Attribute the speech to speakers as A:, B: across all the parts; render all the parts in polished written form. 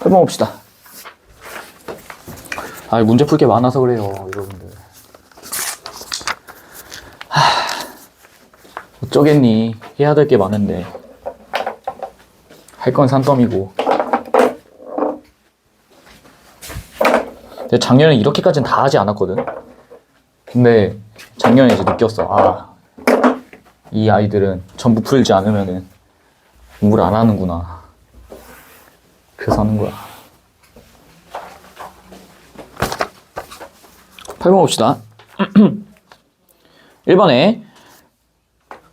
A: 해봅시다. 아, 문제 풀 게 많아서 그래요, 여러분들. 어쩌겠니? 해야 될 게 많은데. 할 건 산더미고. 근데 작년에 이렇게까지는 다 하지 않았거든. 근데 작년에 이제 느꼈어. 아, 이 아이들은 전부 풀지 않으면은 공부를 안 하는구나. 그래서 하는 거야. 8번 봅시다. 1번에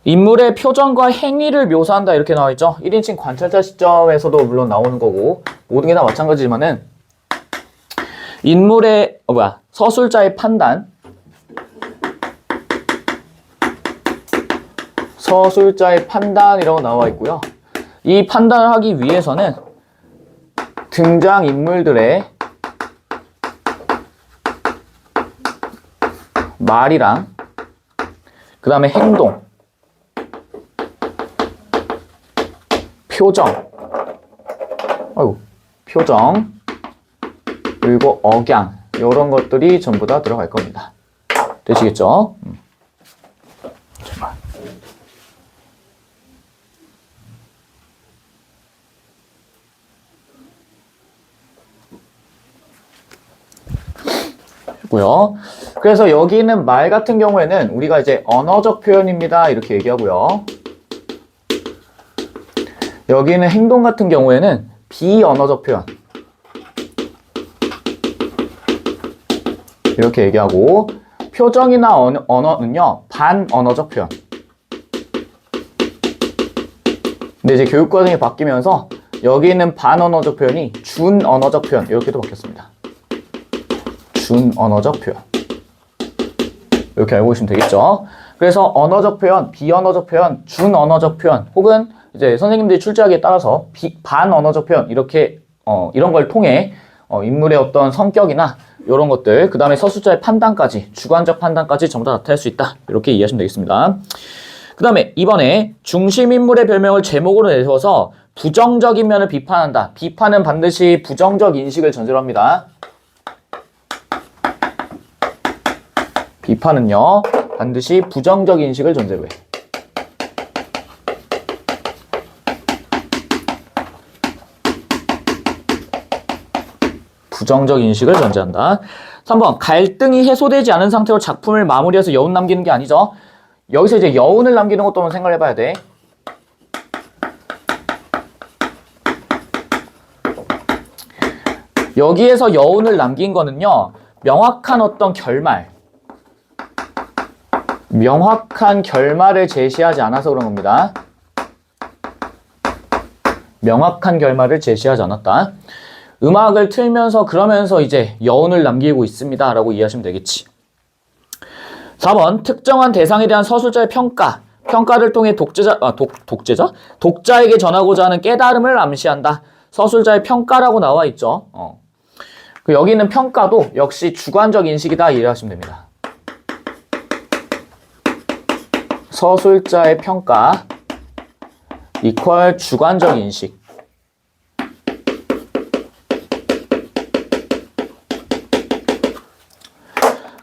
A: 인물의 표정과 행위를 묘사한다 이렇게 나와있죠. 1인칭 관찰자 시점에서도 물론 나오는 거고 모든 게 다 마찬가지지만은 인물의 서술자의 판단, 서술자의 판단이라고 나와 있고요. 이 판단을 하기 위해서는 등장인물들의 말이랑 그 다음에 행동, 표정, 그리고 억양 이런 것들이 전부 다 들어갈 겁니다. 되시겠죠? 잠깐. 고요. 그래서 여기 있는 말 같은 경우에는 우리가 이제 언어적 표현입니다 이렇게 얘기하고요. 여기 있는 행동 같은 경우에는 비언어적 표현 이렇게 얘기하고, 표정이나 언어는요 반언어적 표현. 근데 이제 교육 과정이 바뀌면서 여기 있는 반언어적 표현이 준언어적 표현 이렇게도 바뀌었습니다. 준언어적 표현. 이렇게 알고 계시면 되겠죠. 그래서 언어적 표현, 비언어적 표현, 준언어적 표현, 혹은 이제 선생님들이 출제하기에 따라서 반언어적 표현 이렇게 이런 걸 통해 인물의 어떤 성격이나 이런 것들, 그 다음에 서술자의 판단까지, 주관적 판단까지 전부 다 나타낼 수 있다. 이렇게 이해하시면 되겠습니다. 그 다음에 이번에 중심인물의 별명을 제목으로 내세워서 부정적인 면을 비판한다. 비판은 반드시 부정적 인식을 전제로 합니다. 비판은요 반드시 부정적 인식을 전제로 해. 부정적 인식을 전제한다. 3번 갈등이 해소되지 않은 상태로 작품을 마무리해서 여운 남기는 게 아니죠. 여기서 이제 여운을 남기는 것도 한번 생각을 해봐야 돼. 여기에서 여운을 남긴 거는요 명확한 어떤 명확한 결말을 제시하지 않아서 그런 겁니다. 명확한 결말을 제시하지 않았다. 음악을 틀면서 그러면서 이제 여운을 남기고 있습니다 라고 이해하시면 되겠지. 4번 특정한 대상에 대한 서술자의 평가를 통해 독자에게 전하고자 하는 깨달음을 암시한다. 서술자의 평가라고 나와 있죠. 여기 있는 평가도 역시 주관적 인식이다 이해하시면 됩니다. 서술자의 평가 이퀄 주관적 인식.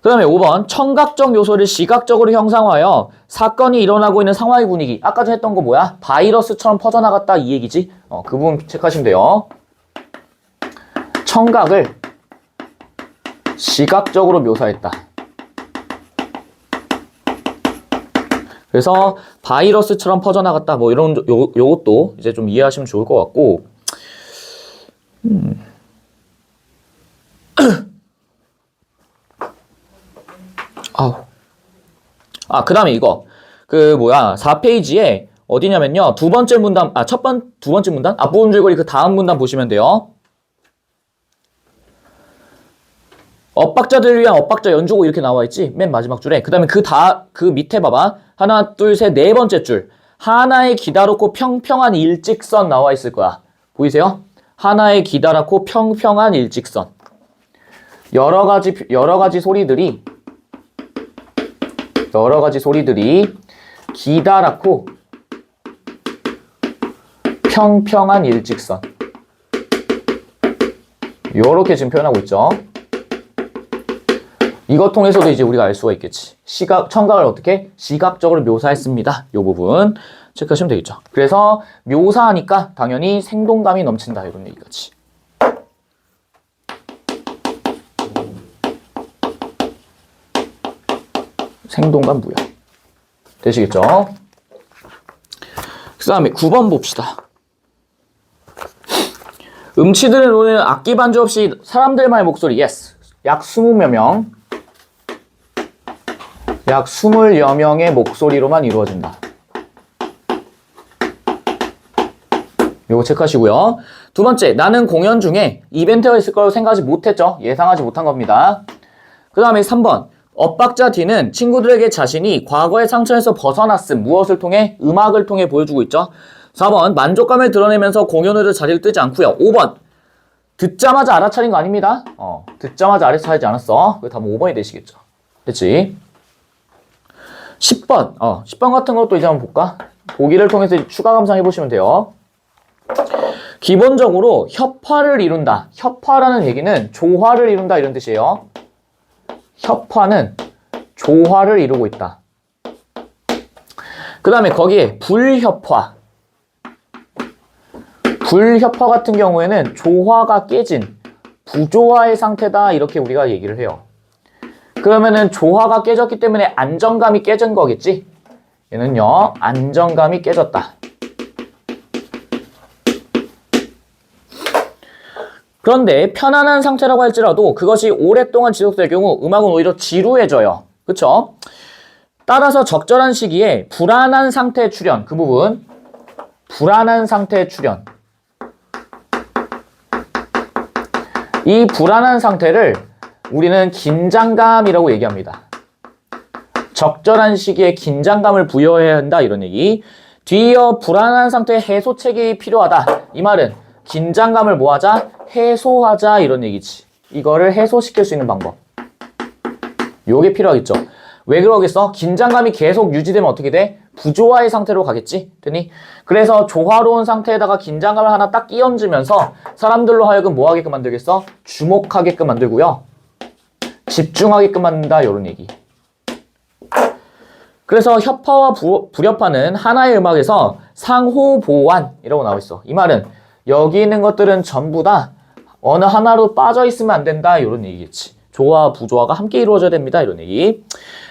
A: 그 다음에 5번 청각적 요소를 시각적으로 형상화하여 사건이 일어나고 있는 상황의 분위기. 아까 전에 했던 거 뭐야? 바이러스처럼 퍼져나갔다 이 얘기지? 그 부분 체크하시면 돼요. 청각을 시각적으로 묘사했다. 그래서 바이러스처럼 퍼져나갔다 뭐 이런 요것도 이제 좀 이해하시면 좋을 것 같고. 그 다음에 이거 4페이지에 어디냐면요 두 번째 문단 앞부분 줄거리 그 다음 문단 보시면 돼요. 엇박자들을 위한 엇박자 연주곡 이렇게 나와 있지 맨 마지막 줄에. 그 다음에 그 밑에 봐봐. 하나 둘 셋 네 번째 줄 하나의 기다랗고 평평한 일직선 나와 있을 거야. 보이세요? 하나의 기다랗고 평평한 일직선. 여러 가지 소리들이 기다랗고 평평한 일직선. 요렇게 지금 표현하고 있죠. 이것 통해서도 이제 우리가 알 수가 있겠지. 청각을 어떻게? 시각적으로 묘사했습니다. 요 부분 체크하시면 되겠죠. 그래서 묘사하니까 당연히 생동감이 넘친다. 이런 얘기까지. 생동감 부여. 되시겠죠? 그 다음에 9번 봅시다. 음치들의 노래는 악기 반주 없이 사람들만의 목소리. yes. 약 20여 명. 약 20여 명의 목소리로만 이루어진다. 요거 체크하시고요. 두 번째, 나는 공연 중에 이벤트가 있을 거라고 생각하지 못했죠. 예상하지 못한 겁니다. 그 다음에 3번. 엇박자 D는 친구들에게 자신이 과거의 상처에서 벗어났음. 무엇을 통해? 음악을 통해 보여주고 있죠. 4번. 만족감을 드러내면서 공연 후에도 자리를 뜨지 않고요. 5번. 듣자마자 알아차린 거 아닙니다. 듣자마자 알아차리지 않았어. 그게 답은 5번이 되시겠죠. 됐지? 10번. 10번 같은 것도 이제 한번 볼까? 보기를 통해서 추가 감상해 보시면 돼요. 기본적으로 협화를 이룬다. 협화라는 얘기는 조화를 이룬다 이런 뜻이에요. 협화는 조화를 이루고 있다. 그 다음에 거기에 불협화. 불협화 같은 경우에는 조화가 깨진 부조화의 상태다 이렇게 우리가 얘기를 해요. 그러면은 조화가 깨졌기 때문에 안정감이 깨진 거겠지? 얘는요, 안정감이 깨졌다. 그런데 편안한 상태라고 할지라도 그것이 오랫동안 지속될 경우 음악은 오히려 지루해져요. 그쵸? 따라서 적절한 시기에 불안한 상태의 출현, 그 부분, 불안한 상태의 출현. 이 불안한 상태를 우리는 긴장감이라고 얘기합니다. 적절한 시기에 긴장감을 부여해야 한다 이런 얘기. 뒤이어 불안한 상태의 해소책이 필요하다. 이 말은 긴장감을 뭐하자? 해소하자 이런 얘기지. 이거를 해소시킬 수 있는 방법. 요게 필요하겠죠. 왜 그러겠어? 긴장감이 계속 유지되면 어떻게 돼? 부조화의 상태로 가겠지? 되니? 그래서 조화로운 상태에다가 긴장감을 하나 딱 끼얹으면서 사람들로 하여금 뭐 하게끔 만들겠어? 주목하게끔 만들고요. 집중하게끔 만든다 이런 얘기. 그래서 협화와 불협화는 하나의 음악에서 상호보완이라고 나와 있어. 이 말은 여기 있는 것들은 전부 다 어느 하나로 빠져 있으면 안 된다 이런 얘기겠지. 조화와 부조화가 함께 이루어져야 됩니다 이런 얘기.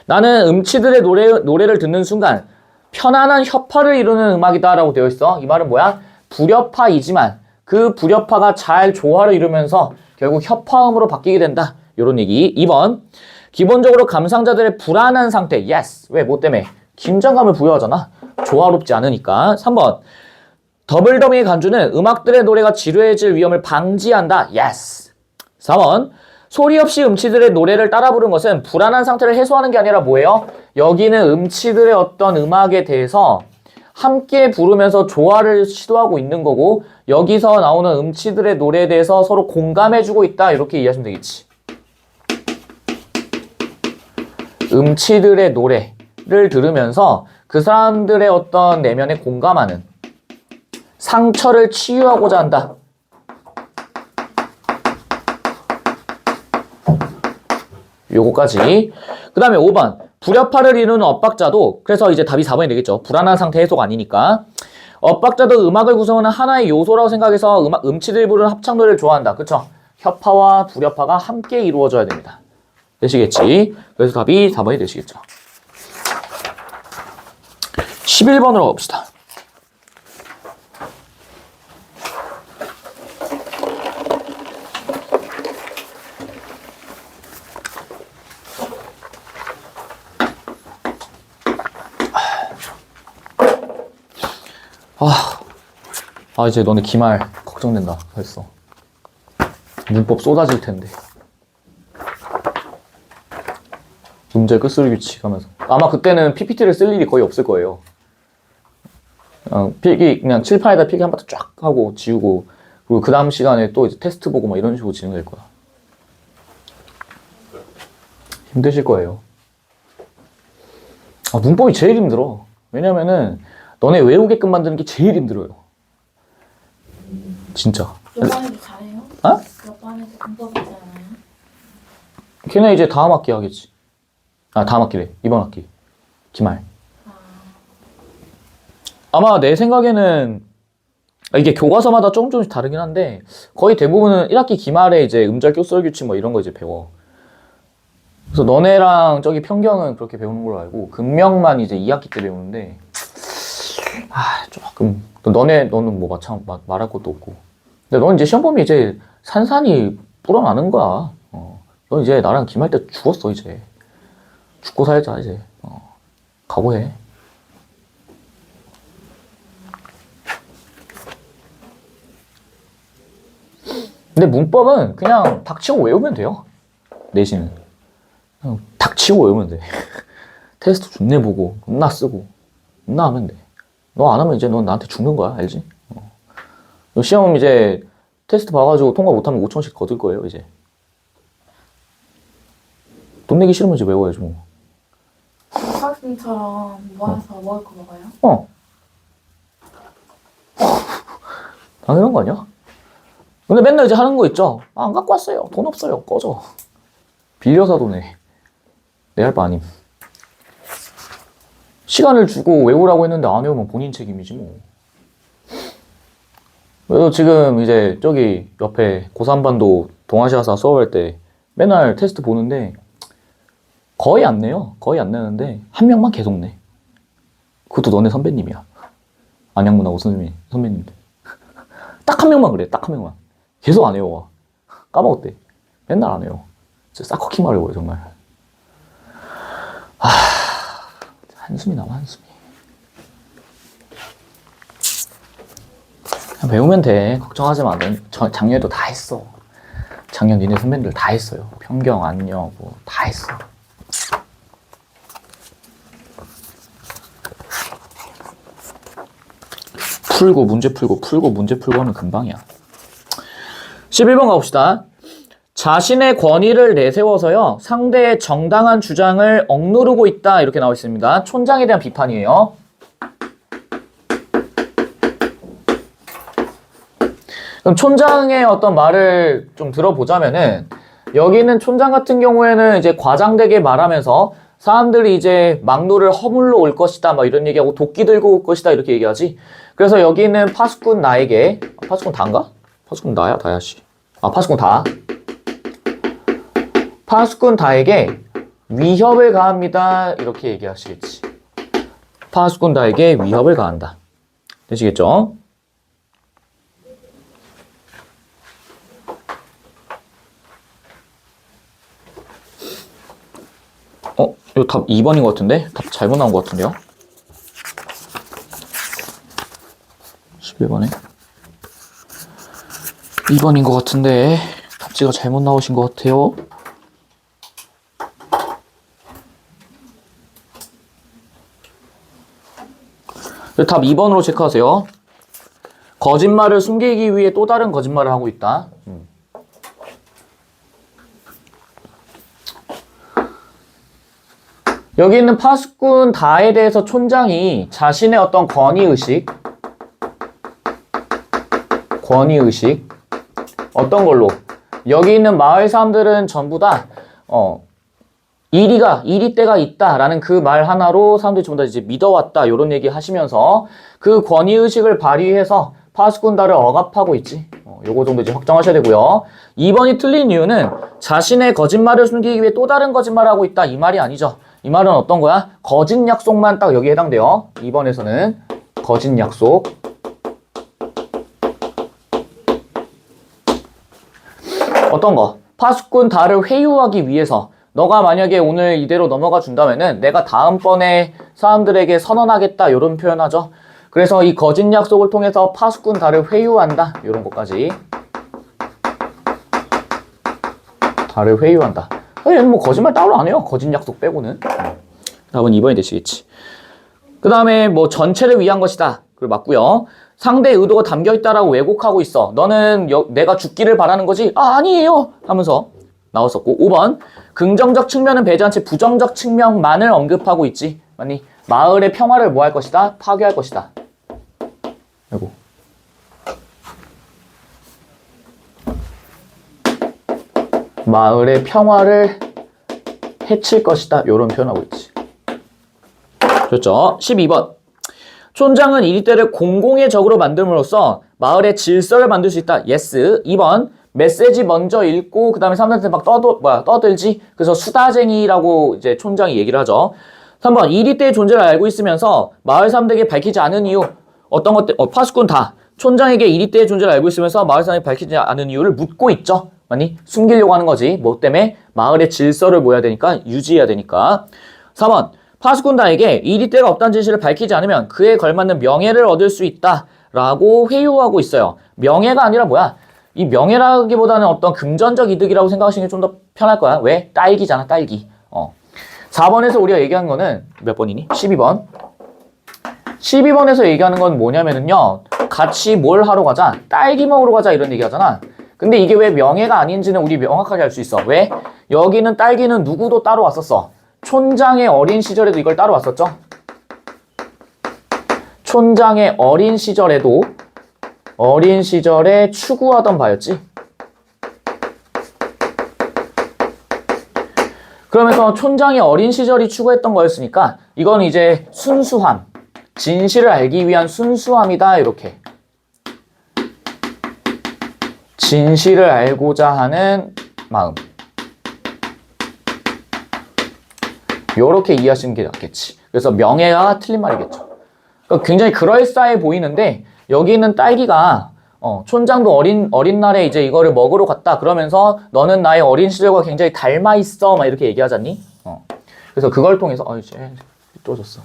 A: 나는 음치들의 노래를 듣는 순간 편안한 협화를 이루는 음악이다 라고 되어 있어. 이 말은 뭐야? 불협화이지만 그 불협화가 잘 조화를 이루면서 결국 협화음으로 바뀌게 된다 이런 얘기. 2번. 기본적으로 감상자들의 불안한 상태. yes. 왜? 뭐 때문에? 긴장감을 부여하잖아. 조화롭지 않으니까. 3번. 더블더미의 간주는 음악들의 노래가 지루해질 위험을 방지한다. yes. 4번. 소리 없이 음치들의 노래를 따라 부른 것은 불안한 상태를 해소하는 게 아니라 뭐예요? 여기는 음치들의 어떤 음악에 대해서 함께 부르면서 조화를 시도하고 있는 거고 여기서 나오는 음치들의 노래에 대해서 서로 공감해주고 있다. 이렇게 이해하시면 되겠지. 음치들의 노래를 들으면서 그 사람들의 어떤 내면에 공감하는 상처를 치유하고자 한다. 요거까지. 그 다음에 5번. 불협화를 이루는 엇박자도, 그래서 이제 답이 4번이 되겠죠. 불안한 상태 해소가 아니니까. 엇박자도 음악을 구성하는 하나의 요소라고 생각해서 음치들이 부르는 합창노래를 좋아한다. 그쵸? 협화와 불협화가 함께 이루어져야 됩니다. 되시겠지? 그래서 답이 4번이 되시겠죠. 11번으로 가봅시다. 이제 너네 기말 걱정된다. 벌써. 문법 쏟아질 텐데. 문제 끝소리 규칙 하면서. 아마 그때는 PPT를 쓸 일이 거의 없을 거예요. 필기, 그냥 칠판에다 필기 한 바탕 쫙 하고 지우고, 그리고 그 다음 시간에 또 이제 테스트 보고 막 이런 식으로 진행될 거야. 힘드실 거예요. 문법이 제일 힘들어. 왜냐면은, 너네 외우게끔 만드는 게 제일 힘들어요. 진짜.
B: 영어 얘기 잘해요?
A: 어?
B: 몇 반에서 공법 있지 않아요?
A: 걔네 이제 다음 학기 하겠지. 아, 다음 학기래. 이번 학기. 기말. 아마 내 생각에는 이게 교과서마다 조금씩 다르긴 한데 거의 대부분은 1학기 기말에 이제 음절, 교설 규칙 뭐 이런 거 이제 배워. 그래서 너네랑 저기 평경은 그렇게 배우는 걸로 알고 금명만 이제 2학기 때 배우는데 조금 너는 뭐 말할 것도 없고. 근데 넌 이제 시험 보면 이제 산산이 불어나는 거야. 넌 이제 나랑 기말 때 죽었어 이제. 죽고 살자 이제. 각오해. 근데 문법은 그냥 닥치고 외우면 돼요. 내신은. 그냥 닥치고 외우면 돼. 테스트 존내 보고, 존나 쓰고, 존나 하면 돼. 너 안 하면 이제 넌 나한테 죽는 거야, 알지? 너 시험 이제 테스트 봐가지고 통과 못하면 5천원씩 거둘 거예요, 이제. 돈 내기 싫으면 이제 외워야지, 뭐.
B: 학생처럼 모아서 먹을 거 먹어요?
A: 당연한 거 아니야? 근데 맨날 이제 하는 거 있죠? 안 갖고 왔어요. 돈 없어요. 꺼져. 빌려서 돈에. 내 할 바 아님. 시간을 주고 외우라고 했는데 안 외우면 본인 책임이지 뭐. 그래서 지금 이제 저기 옆에 고3반도 동아시아사 수업할 때 맨날 테스트 보는데 거의 안 내요. 거의 안 내는데 한 명만 계속 내. 그것도 너네 선배님이야. 안양문하고 선배님들. 딱 한 명만 그래. 딱 한 명만. 계속 안 외워. 까먹었대. 맨날 안 외워. 진짜 싹커킹 하려고요 정말. 한숨이 나와 한숨이. 그냥 배우면 돼. 걱정하지 마. 작년에도 다 했어. 작년 니네 선배님들 다 했어요. 평경, 안녕 뭐 다 했어. 문제 풀고 하면 금방이야. 11번 가봅시다. 자신의 권위를 내세워서요, 상대의 정당한 주장을 억누르고 있다. 이렇게 나와 있습니다. 촌장에 대한 비판이에요. 그럼 촌장의 어떤 말을 좀 들어보자면은, 여기는 촌장 같은 경우에는 이제 과장되게 말하면서 사람들이 이제 막루를 허물러 올 것이다. 막 이런 얘기하고 도끼 들고 올 것이다. 이렇게 얘기하지. 그래서 여기는 파수꾼 나에게, 파수꾼 다인가? 파수꾼 나야? 다야, 씨. 파수꾼 다. 파수꾼 다에게 위협을 가합니다. 이렇게 얘기하시겠지. 파수꾼 다에게 위협을 가한다. 되시겠죠? 이거 답 2번인 것 같은데? 답 잘못 나온 것 같은데요? 11번에 2번인 것 같은데 답지가 잘못 나오신 것 같아요. 답 2번으로 체크하세요. 거짓말을 숨기기 위해 또 다른 거짓말을 하고 있다. 여기 있는 파수꾼 다에 대해서 촌장이 자신의 어떤 권위의식 어떤 걸로 여기 있는 마을 사람들은 전부 다 이리 때가 있다라는 그 말 하나로 사람들이 전부 다 이제 믿어왔다 이런 얘기 하시면서 그 권위의식을 발휘해서 파수꾼다를 억압하고 있지. 요거 정도 이제 확정하셔야 되고요. 2번이 틀린 이유는 자신의 거짓말을 숨기기 위해 또 다른 거짓말을 하고 있다 이 말이 아니죠. 이 말은 어떤 거야? 거짓 약속만 딱 여기에 해당돼요. 2번에서는 거짓 약속. 어떤 거? 파수꾼 다를 회유하기 위해서 너가 만약에 오늘 이대로 넘어가 준다면은 내가 다음번에 사람들에게 선언하겠다 이런 표현하죠. 그래서 이 거짓 약속을 통해서 파수꾼 다를 회유한다 이런 것까지. 다를 회유한다. 뭐 거짓말 따로 안 해요. 거짓 약속 빼고는. 답은 2번이 되시겠지. 그 다음에 뭐 전체를 위한 것이다. 그리고 맞고요. 상대의 의도가 담겨있다라고 왜곡하고 있어. 너는 내가 죽기를 바라는 거지? 아니에요 하면서 나왔었고. 5번 긍정적 측면은 배제한 채 부정적 측면만을 언급하고 있지. 맞니? 마을의 평화를 뭐 할 것이다? 파괴할 것이다. 아이고. 마을의 평화를 해칠 것이다. 이런 표현하고 있지. 좋죠? 12번. 촌장은 이리떼를 공공의 적으로 만듦으로써 마을의 질서를 만들 수 있다. 예스. 2번. 메시지 먼저 읽고 그 다음에 사람들한테 막 떠들지. 그래서 수다쟁이라고 이제 촌장이 얘기를 하죠. 3번. 이리떼의 존재를 알고 있으면서 마을 사람들에게 밝히지 않은 이유. 어떤 것 때문에 파수꾼 다 촌장에게 이리떼의 존재를 알고 있으면서 마을 사람들에게 밝히지 않은 이유를 묻고 있죠. 아니 숨기려고 하는 거지. 뭐 때문에? 마을의 질서를 뭐해야 되니까? 유지해야 되니까. 4번. 파수꾼다에게 이리떼가 없다는 진실을 밝히지 않으면 그에 걸맞는 명예를 얻을 수 있다라고 회유하고 있어요. 명예가 아니라 뭐야? 이 명예라기보다는 어떤 금전적 이득이라고 생각하시는 게 좀 더 편할 거야. 왜? 딸기잖아, 딸기. 4번에서 우리가 얘기한 거는 몇 번이니? 12번. 12번에서 얘기하는 건 뭐냐면은요. 같이 뭘 하러 가자? 딸기 먹으러 가자 이런 얘기 하잖아. 근데 이게 왜 명예가 아닌지는 우리 명확하게 알 수 있어. 왜? 여기는 딸기는 누구도 따로 왔었어. 촌장의 어린 시절에도 이걸 따로 왔었죠. 촌장의 어린 시절에도 어린 시절에 추구하던 바였지. 그러면서 촌장의 어린 시절이 추구했던 거였으니까 이건 이제 순수함, 진실을 알기 위한 순수함이다 이렇게. 진실을 알고자 하는 마음. 요렇게 이해하시는 게 낫겠지. 그래서 명예가 틀린 말이겠죠. 그러니까 굉장히 그럴싸해 보이는데 여기 있는 딸기가 촌장도 어린 날에 이제 이거를 먹으러 갔다 그러면서 너는 나의 어린 시절과 굉장히 닮아 있어 막 이렇게 얘기하잖니. 그래서 그걸 통해서 이제 또 줬어.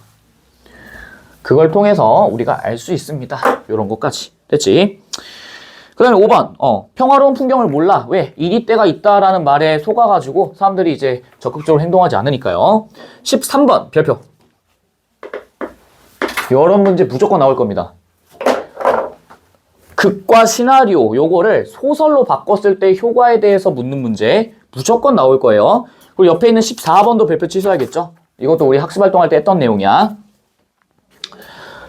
A: 그걸 통해서 우리가 알 수 있습니다. 요런 것까지 됐지. 그 다음에 5번 평화로운 풍경을 몰라. 왜? 이리떼가 있다라는 말에 속아가지고 사람들이 이제 적극적으로 행동하지 않으니까요. 13번 별표. 이런 문제 무조건 나올 겁니다. 극과 시나리오 요거를 소설로 바꿨을 때 효과에 대해서 묻는 문제 무조건 나올 거예요. 그리고 옆에 있는 14번도 별표 취소해야겠죠. 이것도 우리 학습활동할 때 했던 내용이야.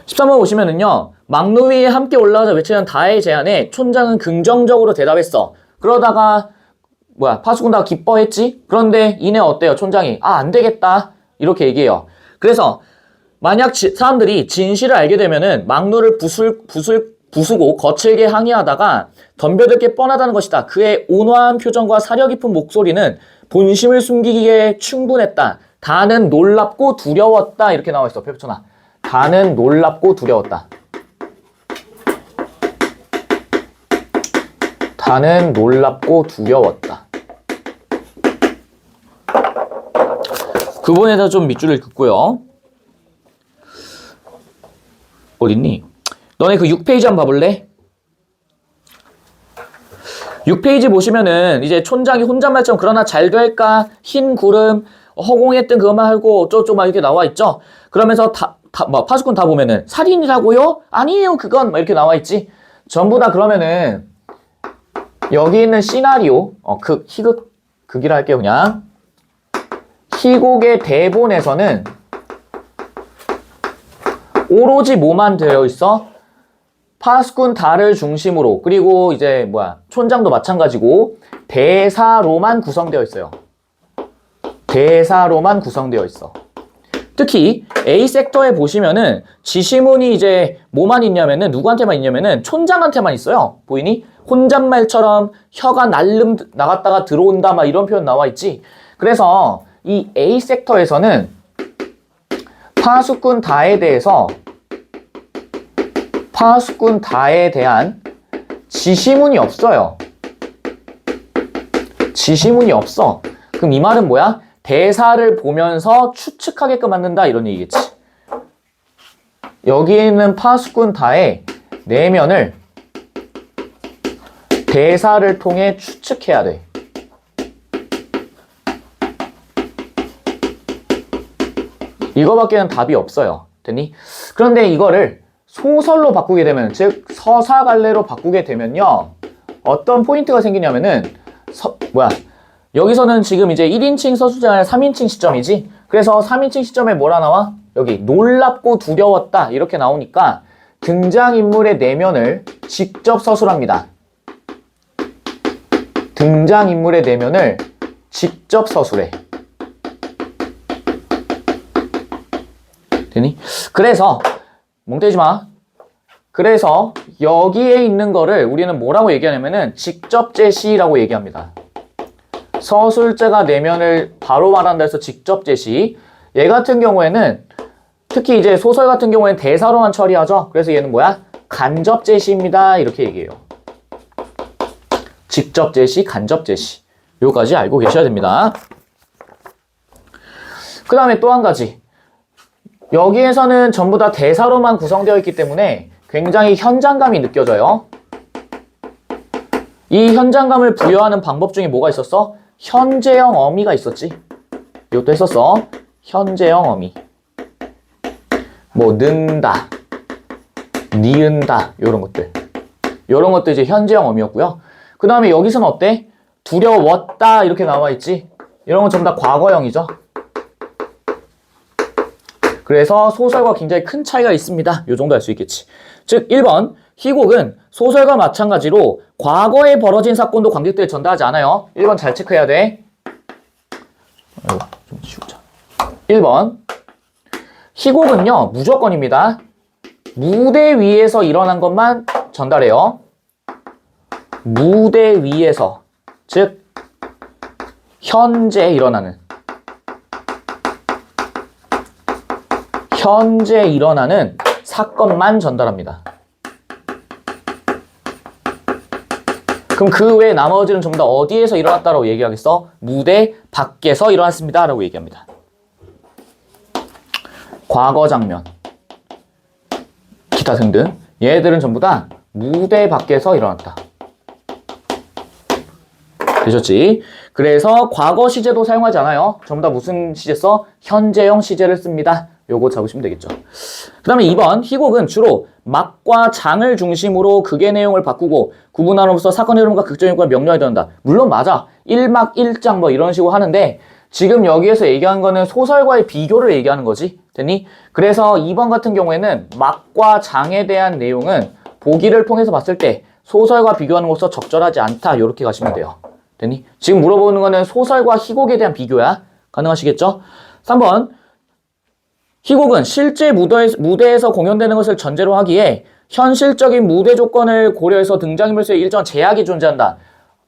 A: 13번 보시면은요. 막루 위에 함께 올라가자 외치는 다의 제안에 촌장은 긍정적으로 대답했어. 그러다가 파수꾼 다 기뻐했지? 그런데 이내 어때요? 촌장이 안 되겠다 이렇게 얘기해요. 그래서 만약 사람들이 진실을 알게 되면은 막루를 부수고 거칠게 항의하다가 덤벼들 게 뻔하다는 것이다. 그의 온화한 표정과 사려 깊은 목소리는 본심을 숨기기에 충분했다. 다는 놀랍고 두려웠다. 이렇게 나와 있어. 표현아. 다는 놀랍고 두려웠다. 다는 놀랍고 두려웠다. 그 부분에서 좀 밑줄을 긋고요. 어딨니? 너네 그 6페이지 한번 봐볼래? 6페이지 보시면은 이제 촌장이 혼잣말처럼 그러나 잘 될까? 흰 구름 허공했던 그것만 하고 어쩌고저쩌고 막 이렇게 나와 있죠? 그러면서 파수꾼 다 보면은 살인이라고요? 아니에요 그건 막 이렇게 나와 있지? 전부 다 그러면은 여기 있는 시나리오 극이라 할게요 그냥. 희곡의 대본에서는 오로지 뭐만 되어 있어? 파수꾼 다를 중심으로 그리고 이제 촌장도 마찬가지고 대사로만 구성되어 있어요. 대사로만 구성되어 있어. 특히 A 섹터에 보시면은 지시문이 이제 뭐만 있냐면은 누구한테만 있냐면은 촌장한테만 있어요. 보이니? 혼잣말처럼 혀가 나갔다가 들어온다 막 이런 표현 나와 있지. 그래서 이 A 섹터에서는 파수꾼 다에 대한 지시문이 없어요. 지시문이 없어. 그럼 이 말은 뭐야? 대사를 보면서 추측하게끔 만든다 이런 얘기겠지. 여기에 있는 파수꾼 다의 내면을 대사를 통해 추측해야 돼. 이거밖에는 답이 없어요. 됐니? 그런데 이거를 소설로 바꾸게 되면, 즉 서사갈래로 바꾸게 되면요, 어떤 포인트가 생기냐면은 여기서는 지금 이제 1인칭 서술이 아니라 3인칭 시점이지. 그래서 3인칭 시점에 뭐라 나와? 여기 놀랍고 두려웠다 이렇게 나오니까 등장인물의 내면을 직접 서술합니다. 등장인물의 내면을 직접 서술해. 되니? 그래서 멍 때리지 마. 그래서 여기에 있는 거를 우리는 뭐라고 얘기하냐면은 직접 제시라고 얘기합니다. 서술자가 내면을 바로 말한다 해서 직접 제시. 얘 같은 경우에는 특히 이제 소설 같은 경우에는 대사로만 처리하죠. 그래서 얘는 뭐야? 간접 제시입니다. 이렇게 얘기해요. 직접 제시, 간접 제시. 요까지 알고 계셔야 됩니다. 그 다음에 또 한 가지. 여기에서는 전부 다 대사로만 구성되어 있기 때문에 굉장히 현장감이 느껴져요. 이 현장감을 부여하는 방법 중에 뭐가 있었어? 현재형 어미가 있었지. 이것도 했었어. 현재형 어미. 뭐 는다, 니은다 이런 것들. 이런 것도 이제 현재형 어미였고요. 그 다음에 여기서는 어때? 두려웠다 이렇게 나와 있지. 이런 건 전부 다 과거형이죠. 그래서 소설과 굉장히 큰 차이가 있습니다. 이 정도 알 수 있겠지. 즉 1번 희곡은 소설과 마찬가지로 과거에 벌어진 사건도 관객들에 전달하지 않아요. 1번 잘 체크해야 돼. 좀 치우자. 1번 희곡은요 무조건입니다. 무대 위에서 일어난 것만 전달해요. 무대 위에서, 즉 현재 일어나는 사건만 전달합니다. 그럼 그 외에 나머지는 전부 다 어디에서 일어났다라고 얘기하겠어? 무대 밖에서 일어났습니다 라고 얘기합니다. 과거 장면, 기타 등등 얘들은 전부 다 무대 밖에서 일어났다. 되셨지? 그래서 과거 시제도 사용하지 않아요. 전부 다 무슨 시제 써? 현재형 시제를 씁니다. 요거 잡으시면 되겠죠. 그 다음에 2번 희곡은 주로 막과 장을 중심으로 극의 내용을 바꾸고 구분함으로써 사건의 흐름과 극적인 효과를 명료하게 드러낸다. 물론 맞아. 1막 1장 뭐 이런 식으로 하는데 지금 여기에서 얘기한 거는 소설과의 비교를 얘기하는 거지. 됐니? 그래서 2번 같은 경우에는 막과 장에 대한 내용은 보기를 통해서 봤을 때 소설과 비교하는 것으로 적절하지 않다. 이렇게 가시면 돼요. 됐니? 지금 물어보는 거는 소설과 희곡에 대한 비교야. 가능하시겠죠? 3번 희곡은 실제 무대에서 공연되는 것을 전제로 하기에 현실적인 무대 조건을 고려해서 등장인물 수에 일정한 제약이 존재한다.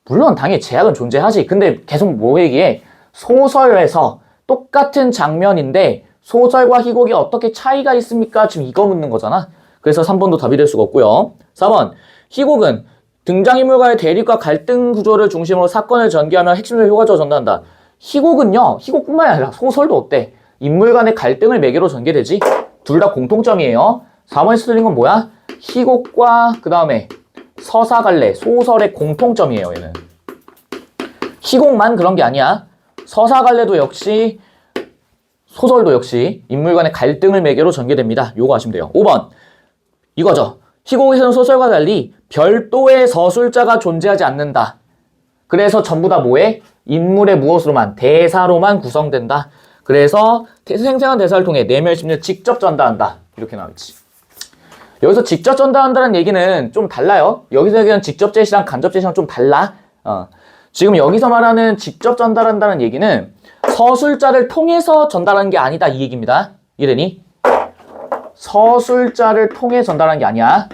A: 물론 당연히 제약은 존재하지. 근데 계속 뭐 얘기해? 소설에서 똑같은 장면인데 소설과 희곡이 어떻게 차이가 있습니까? 지금 이거 묻는 거잖아. 그래서 3번도 답이 될 수가 없고요. 4번 희곡은 등장인물과의 대립과 갈등 구조를 중심으로 사건을 전개하며 핵심을 효과적으로 전달한다. 희곡은요. 희곡뿐만이 아니라 소설도 어때? 인물 간의 갈등을 매개로 전개되지. 둘 다 공통점이에요. 4번에서 틀린 건 뭐야? 희곡과 그 다음에 서사갈래, 소설의 공통점이에요. 얘는 희곡만 그런 게 아니야. 서사갈래도 역시 소설도 역시 인물 간의 갈등을 매개로 전개됩니다. 요거 아시면 돼요. 5번 이거죠. 희곡에서는 소설과 달리 별도의 서술자가 존재하지 않는다. 그래서 전부 다 뭐해? 인물의 무엇으로만, 대사로만 구성된다. 그래서 생생한 대사를 통해 내면 심리를 직접 전달한다. 이렇게 나와있지. 여기서 직접 전달한다는 얘기는 좀 달라요. 여기서 얘기하는 직접 제시랑 간접 제시랑 좀 달라. 지금 여기서 말하는 직접 전달한다는 얘기는 서술자를 통해서 전달하는 게 아니다. 이 얘기입니다. 이해되니? 서술자를 통해 전달하는 게 아니야.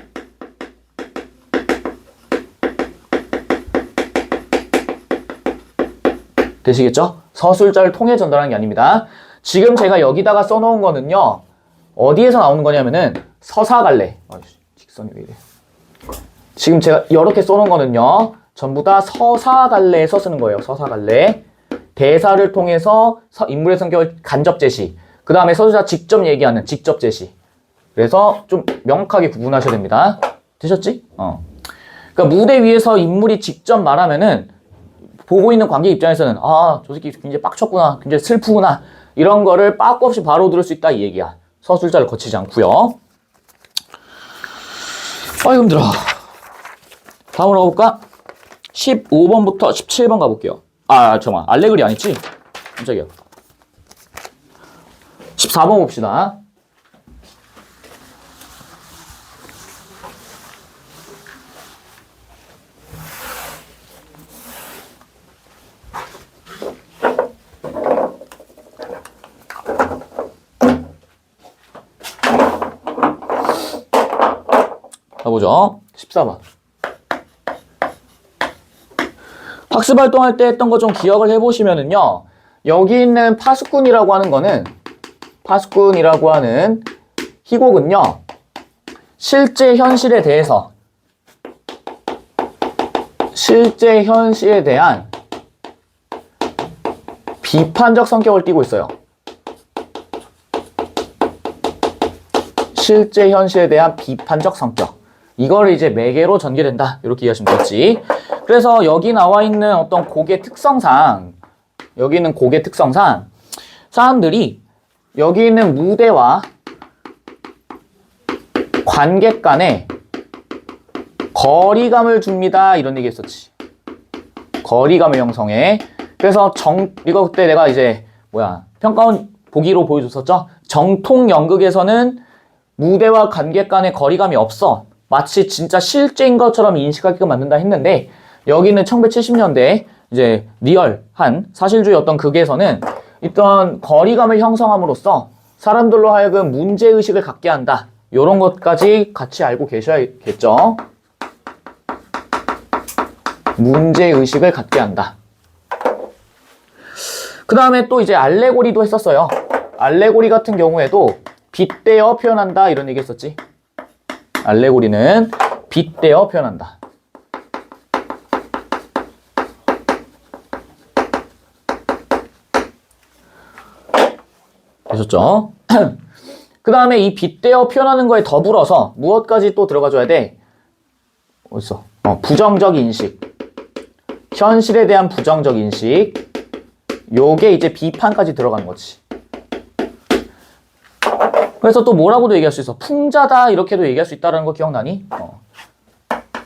A: 되시겠죠? 서술자를 통해 전달하는 게 아닙니다. 지금 제가 여기다가 써놓은 거는요. 어디에서 나오는 거냐면은 서사갈래. 직선이 왜 이래. 지금 제가 이렇게 써놓은 거는요. 전부 다 서사갈래에서 쓰는 거예요. 서사갈래. 대사를 통해서 인물의 성격을 간접 제시. 그 다음에 서술자 직접 얘기하는 직접 제시. 그래서 좀 명확하게 구분하셔야 됩니다. 되셨지? 그러니까 무대 위에서 인물이 직접 말하면은 보고 있는 관객 입장에서는 아, 저 새끼 굉장히 빡쳤구나, 굉장히 슬프구나 이런 거를 빠꾸 없이 바로 들을 수 있다 이 얘기야. 서술자를 거치지 않고요. 아이고 힘들어. 다음으로 가볼까? 15번부터 17번 가볼게요. 잠깐만, 알레그리 아니지? 깜짝이야. 14번 봅시다. 가보죠. 14번. 학습 활동할 때 했던 거 좀 기억을 해보시면은요. 여기 있는 파수꾼이라고 하는 거는, 파수꾼이라고 하는 희곡은요. 실제 현실에 대해서, 실제 현실에 대한 비판적 성격을 띠고 있어요. 실제 현실에 대한 비판적 성격. 이걸 이제 매개로 전개된다. 이렇게 이해하시면 되겠지. 그래서 여기 나와 있는 어떤 곡의 특성상, 여기는 곡의 특성상, 사람들이 여기 있는 무대와 관객 간에 거리감을 줍니다. 이런 얘기 했었지. 거리감을 형성해. 그래서 이거 그때 내가 이제, 평가원 보기로 보여줬었죠? 정통 연극에서는 무대와 관객 간의 거리감이 없어. 마치 진짜 실제인 것처럼 인식하게끔 만든다 했는데, 여기는 1970년대 이제 리얼한 사실주의 어떤 극에서는 일단 거리감을 형성함으로써 사람들로 하여금 문제의식을 갖게 한다. 이런 것까지 같이 알고 계셔야겠죠. 문제의식을 갖게 한다. 그 다음에 또 이제 알레고리도 했었어요. 알레고리 같은 경우에도 빗대어 표현한다 이런 얘기 했었지. 알레고리는 빗대어 표현한다. 되셨죠? 그 다음에 이 빗대어 표현하는 거에 더불어서 무엇까지 또 들어가줘야 돼? 어딨어? 부정적 인식. 현실에 대한 부정적 인식. 요게 이제 비판까지 들어가는 거지. 그래서 또 뭐라고도 얘기할 수 있어. 풍자다 이렇게도 얘기할 수 있다는 거 기억나니?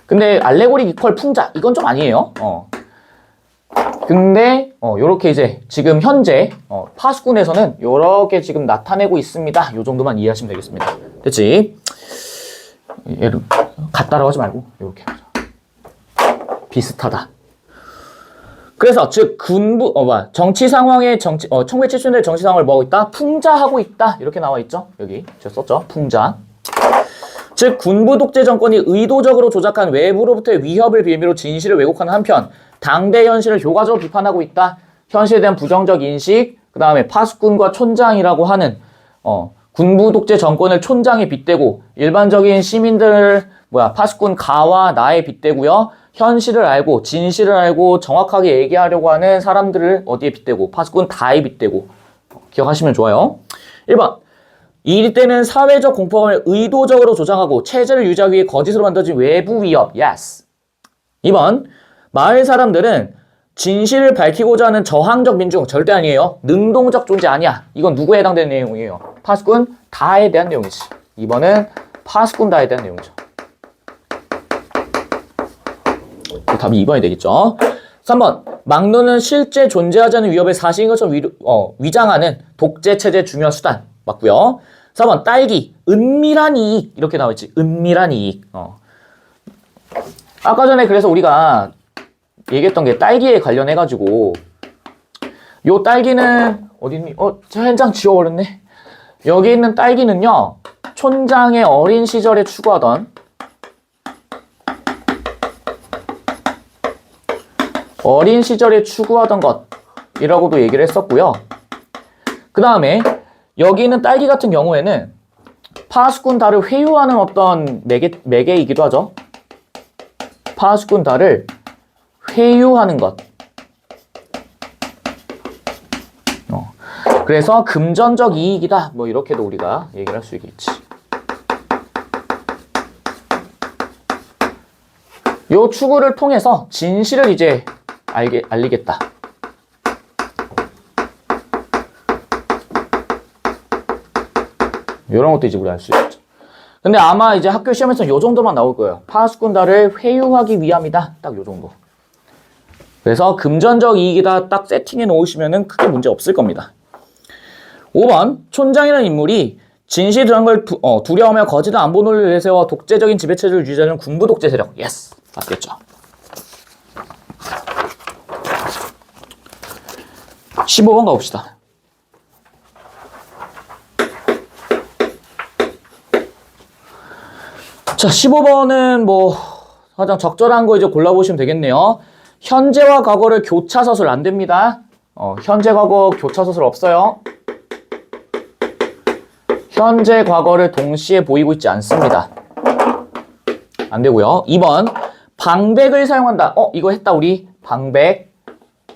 A: 근데 알레고리 이퀄 풍자 이건 좀 아니에요. 근데 요렇게 이제 지금 현재 파수꾼에서는 요렇게 지금 나타내고 있습니다. 요 정도만 이해하시면 되겠습니다. 됐지? 얘를 같다라고 하지 말고 요렇게 비슷하다. 그래서 즉 정치 상황의 1970년대 정치 상황을 뭐하고 있다? 풍자하고 있다. 이렇게 나와 있죠. 여기 제가 썼죠. 풍자. 즉 군부 독재 정권이 의도적으로 조작한 외부로부터의 위협을 빌미로 진실을 왜곡하는 한편 당대 현실을 효과적으로 비판하고 있다. 현실에 대한 부정적 인식, 그 다음에 파수꾼과 촌장이라고 하는 군부 독재 정권을 촌장에 빗대고 일반적인 시민들 파수꾼 가와 나에 빗대고요. 현실을 알고 진실을 알고 정확하게 얘기하려고 하는 사람들을 어디에 빗대고 파수꾼 다에 빗대고 기억하시면 좋아요. 1번 이때는 사회적 공포감을 의도적으로 조장하고 체제를 유지하기 위해 거짓으로 만들어진 외부 위협. Yes. 2번 마을 사람들은 진실을 밝히고자 하는 저항적 민중 절대 아니에요. 능동적 존재 아니야. 이건 누구에 해당되는 내용이에요? 파수꾼 다에 대한 내용이지. 2번은 파수꾼 다에 대한 내용이죠. 답이 2번이 되겠죠. 3번 막론은 실제 존재하지 않는 위협을 사실인 것처럼 위장하는 독재체제 중요한 수단. 맞고요. 4번 딸기 은밀한 이익 이렇게 나와있지. 은밀한 이익. 아까 전에 그래서 우리가 얘기했던 게 딸기에 관련해가지고 요 딸기는 어디니? 저 현장 지워버렸네. 여기 있는 딸기는요 촌장의 어린 시절에 추구하던 것이라고도 얘기를 했었고요. 그 다음에 여기 있는 딸기 같은 경우에는 파수꾼 달을 회유하는 어떤 매개이기도 하죠. 파수꾼 달을 회유하는 것. 그래서 금전적 이익이다. 뭐 이렇게도 우리가 얘기를 할 수 있겠지. 요 추구를 통해서 진실을 이제 알리겠다. 이런 것도 이제 우리 알 수 있죠. 근데 아마 이제 학교 시험에서 요 정도만 나올 거예요. 파수꾼 달을 회유하기 위함이다. 딱 요 정도. 그래서 금전적 이익이다 딱 세팅해 놓으시면은 크게 문제 없을 겁니다. 5번 촌장이라는 인물이 진실이라는 걸 두려워하며 거짓된 안보 논리를 내세워 독재적인 지배체제를 유지하는 군부 독재 세력. 예스. 맞겠죠. 15번 가봅시다. 자, 15번은 뭐 가장 적절한 거 이제 골라보시면 되겠네요. 현재와 과거를 교차서술 안 됩니다. 현재 과거 교차서술 없어요. 현재 과거를 동시에 보이고 있지 않습니다. 안 되고요. 2번 방백을 사용한다. 이거 했다 우리. 방백.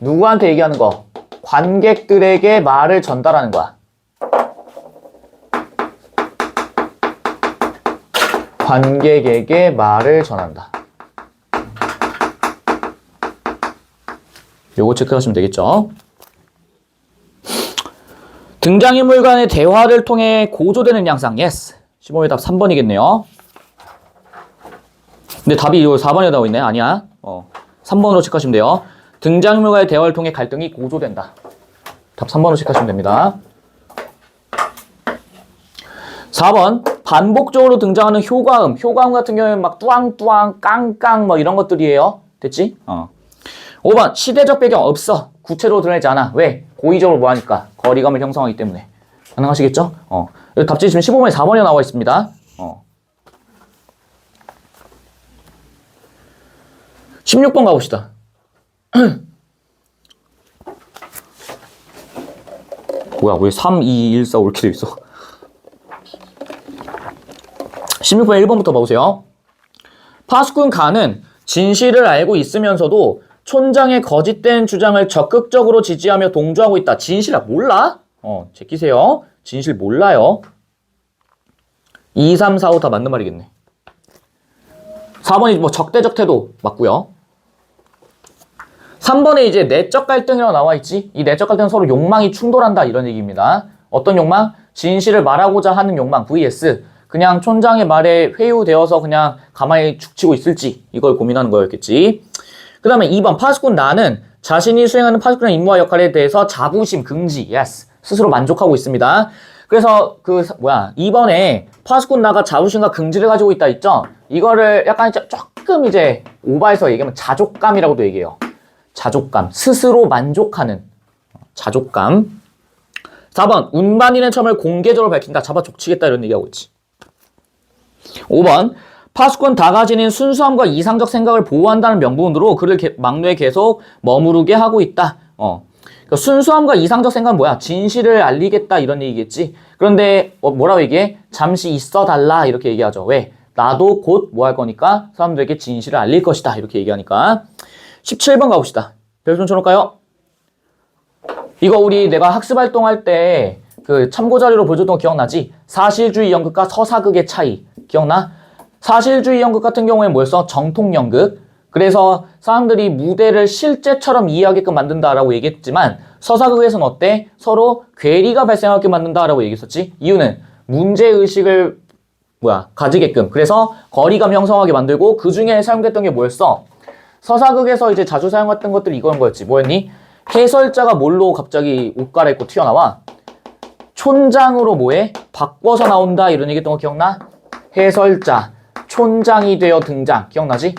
A: 누구한테 얘기하는 거? 관객들에게 말을 전달하는 거야. 관객에게 말을 전한다. 요거 체크하시면 되겠죠. 등장인물 간의 대화를 통해 고조되는 양상. 예스. 15의 답 3번이겠네요. 근데 답이 이거 4번에 나와 있네. 아니야. 3번으로 체크하시면 돼요. 등장인물과의 대화를 통해 갈등이 고조된다. 답 3번으로 체크하시면 됩니다. 4번 반복적으로 등장하는 효과음. 효과음 같은 경우에는 막 뚜앙뚜앙, 깡깡 뭐 이런 것들이에요. 됐지? 5번 시대적 배경 없어. 구체로 드러내지 않아. 왜? 고의적으로 뭐 하니까? 거리감을 형성하기 때문에. 가능하시겠죠? 여기 답지 지금 15번에 4번이 나와 있습니다. 16번 가봅시다. 뭐야, 왜 3, 2, 1, 4 이렇게 돼 있어? 16번 1번부터 봐보세요. 파수꾼 가는 진실을 알고 있으면서도 촌장의 거짓된 주장을 적극적으로 지지하며 동조하고 있다. 진실 몰라? 제끼세요. 진실 몰라요. 2, 3, 4, 5 다 맞는 말이겠네. 4번이 뭐 적대적 태도 맞고요. 3번에 이제 내적 갈등이라고 나와 있지. 이 내적 갈등은 서로 욕망이 충돌한다 이런 얘기입니다. 어떤 욕망? 진실을 말하고자 하는 욕망 vs 그냥 촌장의 말에 회유되어서 그냥 가만히 죽치고 있을지 이걸 고민하는 거였겠지. 그 다음에 2번 파수꾼 나는 자신이 수행하는 파수꾼의 임무와 역할에 대해서 자부심, 긍지, 예스 스스로 만족하고 있습니다. 그래서 2번에 파수꾼 나가 자부심과 긍지를 가지고 있다 있죠. 이거를 약간 조금 이제 오버해서 얘기하면 자족감이라고도 얘기해요. 자족감, 스스로 만족하는 자족감. 4번 운반인의 처음을 공개적으로 밝힌다. 잡아 족치겠다 이런 얘기하고 있지. 5번 파수꾼 다가지는 순수함과 이상적 생각을 보호한다는 명분으로 그를 막내에 계속 머무르게 하고 있다. 그러니까 순수함과 이상적 생각은 뭐야? 진실을 알리겠다 이런 얘기겠지. 그런데 뭐라고 얘기해? 잠시 있어달라 이렇게 얘기하죠. 왜? 나도 곧 뭐 할 거니까 사람들에게 진실을 알릴 것이다 이렇게 얘기하니까. 17번 가봅시다. 별손 쳐놓을까요? 이거 우리 내가 학습활동할 때 그 참고자료로 보여줬던 거 기억나지? 사실주의 연극과 서사극의 차이 기억나? 사실주의 연극 같은 경우에 뭐였어? 정통연극. 그래서 사람들이 무대를 실제처럼 이해하게끔 만든다라고 얘기했지만 서사극에서는 어때? 서로 괴리가 발생하게 만든다라고 얘기했었지? 이유는 문제의식을 가지게끔 그래서 거리감 형성하게 만들고 그 중에 사용됐던 게 뭐였어? 서사극에서 이제 자주 사용했던 것들이 이건 거였지. 뭐였니? 해설자가 뭘로 갑자기 옷 갈아입고 튀어나와? 촌장으로 뭐해? 바꿔서 나온다 이런 얘기 했던 거 기억나? 해설자, 촌장이 되어 등장. 기억나지?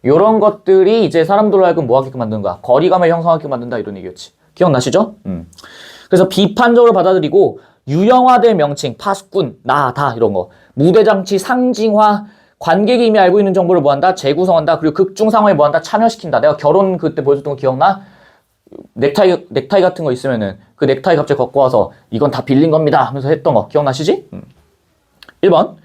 A: 요런 것들이 이제 사람들로 하여금 뭐 하게끔 만드는 거야? 거리감을 형성하게 만든다 이런 얘기였지. 기억나시죠? 그래서 비판적으로 받아들이고 유형화된 명칭, 파수꾼, 나, 다 이런 거. 무대장치 상징화, 관객이 이미 알고 있는 정보를 뭐한다? 재구성한다. 그리고 극중 상황에 뭐한다? 참여시킨다. 내가 결혼 그때 보여줬던 거 기억나? 넥타이 같은 거 있으면은 그 넥타이 갑자기 갖고 와서 이건 다 빌린 겁니다 하면서 했던 거 기억나시지? 1번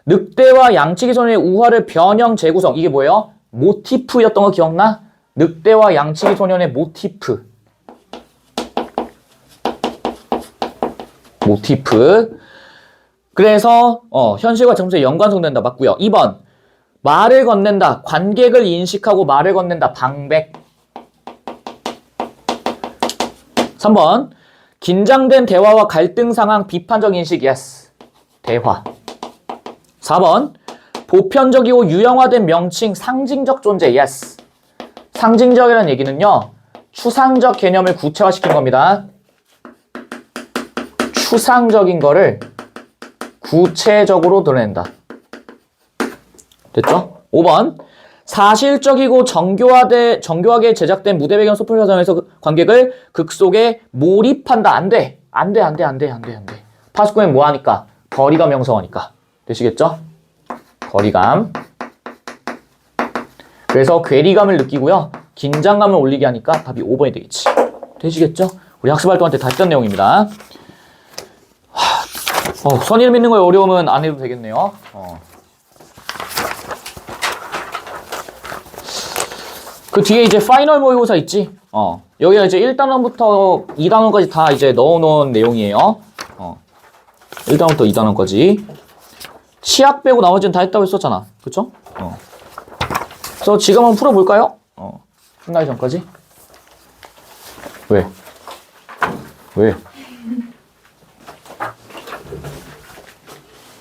A: 늑대와 양치기 소년의 우화를 변형 재구성. 이게 뭐예요? 모티프였던 거 기억나? 늑대와 양치기 소년의 모티프. 그래서 현실과 정서에 연관성된다. 맞고요. 2번 말을 건넨다. 관객을 인식하고 말을 건넨다. 방백. 3번 긴장된 대화와 갈등 상황 비판적 인식. 예스. 대화. 4번 보편적이고 유형화된 명칭 상징적 존재. 예스. 상징적이라는 얘기는요. 추상적 개념을 구체화시킨 겁니다. 추상적인 거를 구체적으로 드러낸다. 됐죠? 5번 사실적이고 정교하게 제작된 무대 배경 소품 현상에서 관객을 극 속에 몰입한다. 안 돼. 파수꾼은 뭐 하니까? 거리감 형성하니까. 되시겠죠? 거리감. 그래서 괴리감을 느끼고요. 긴장감을 올리게 하니까 답이 5번이 되겠지. 되시겠죠? 우리 학습활동할 때 다 했던 내용입니다. 선의를 믿는 거에 어려움은 안 해도 되겠네요. 그 뒤에 이제 파이널 모의고사 있지? 여기가 이제 1단원부터 2단원까지 다 이제 넣어놓은 내용이에요. 1단원부터 2단원까지. 치약 빼고 나머지는 다 했다고 했었잖아. 그쵸? 그래서 지금 한번 풀어볼까요? 끝나기 전까지. 왜?